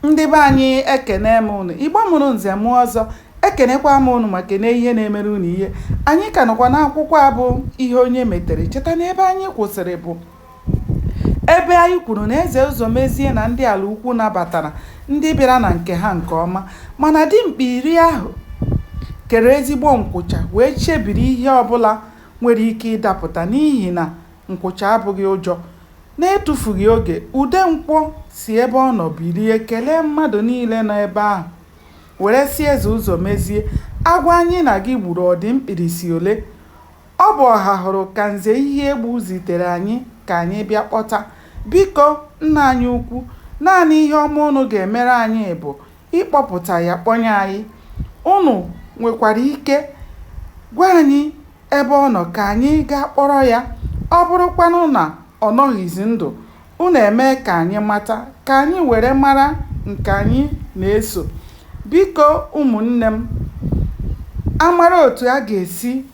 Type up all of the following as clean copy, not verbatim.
Ndị be anyị ekene m unu, Igbo mụrụ nze m ọzọ, ekenekwa m unu ma kene ihe na-emere unu ihe. Anyị ka nọkwa n'akwụkwọ a bụ ihe onye metere. Cheta na ebe anyị kwụsịrị bụ ebe anyị kwuru na Eze Ụzọmezie na ndị ala ukwu nabatara ndị bịara na nke ha nke ọma, mana dimkpa iri ahụ kere ezigbo nkwụcha wee chebiri ihe ọbụla nwere ike ịdapụta n'ihi na nkwụcha abụghị ụjọ. Na-etufughị oge, Udenkwọ si ebe ọ nọ bilie kelee mmadụ niile nọ ebe ahụ were si Eze Ụzọmezie, agwa anyị na gị gburu ọdịmkpirisi ole. Ọ bụ ọha hụrụ ka Nze Ihe Egbu zitere anyị ka anyị bịa kpọta. Biko nna anyị ukwu, naanị ihe ọma unu ga-emere anyị bụ ịkpọpụta ya kpọnye anyị. Unu nwekwara ike gwa anyị ebe ọ nọ ka anyị gaa kpọrọ ya. Ọ bụrụkwanụ na ọ nọghịzi ndụ, unu eme ka anyị mata ka anyị were mara nke anyị na-eso. Biko ụmụnne m, amara otu a ga-esi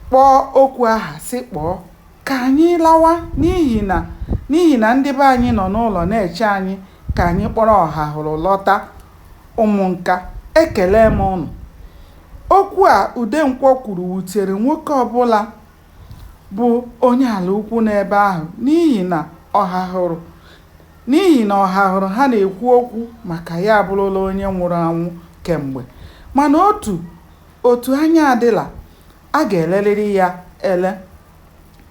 kpọọ okwu aha si kpọọ ka anyị lawa, n'ihi na ndị be anyị nọ n'ụlọ na-eche anyị ka anyị kpọrọ ọha hụrụ lọta. Ụmụnka, ekele m unu. Okwu a Udenkwọ kwuru wutere nwoke ọbụla bụ onye ala ukwu n'ebe ahụ, n'ihi na ọha hụrụ ha na-ekwu okwu maka ya abụrụla onye nwụrụ anwụ kemgbe. Mana otu anya adịla, a ga-eleliri ya ele.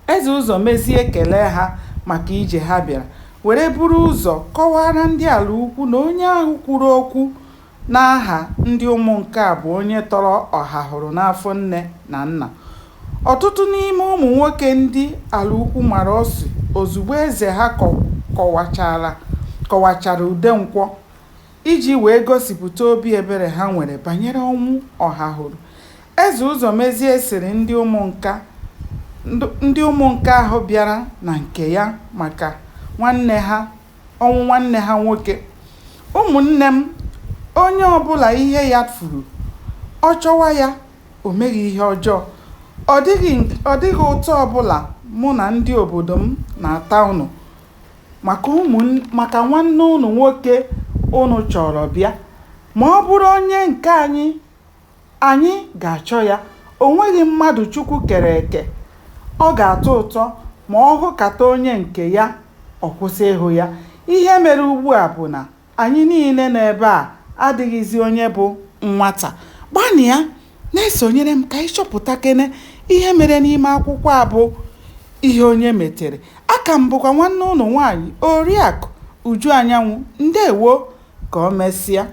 Eze Ụzọmezie kelee ha maka ije ha bịara, were buru ụzọ kọwara ndị ala ukwu na onye ahụ kwuru okwu n'aha ndị ụmụnka a bụ onye tọrọ ọha hụrụ n'afọ nne na nna. Ọtụtụ n'ime ụmụ nwoke ndị ala ukwu mara ọsụ ozugbo eze ha kọwachara Udenkwọ iji wee gosipụta obi ebere ha nwere banyere ọnwụ ọha hụrụ. Eze Ụzọmezie sịrị ndị ụmụnka ahụ bịara na nke ya maka ọnwụ nwanne ha nwoke: ụmụnne m, onye ọbụla ihe ya furu, ọ chọwa ya o meghị ihe ọjọọ. Ọ dịghị ụtọ ọbụla mụ na ndị obodo m na-ata unu maka nwanne unu nwoke unu chọrọ bịa. Ma ọ bụrụ onye nke anyị ga-achọ ya. O nweghị mmadụ Chukwu kere eke ọ ga-atọ ụtọ ma ọ hụkata onye nke ya ọ kwụsị ịhụ ya. Ihe mere ugbu a bụ na anyị niile n'ebe a adịghịzi onye bụ nwata. Gbanịa na-esonyere m ka anyị chọpụta kene ihe mere n'ime akwụkwọ a bụ ihe onye metere. Aka m bụkwa nwanne ụnụ nwaanyị Oriakụ Uju Anyanwụ. Ndewo, ka o mesịa.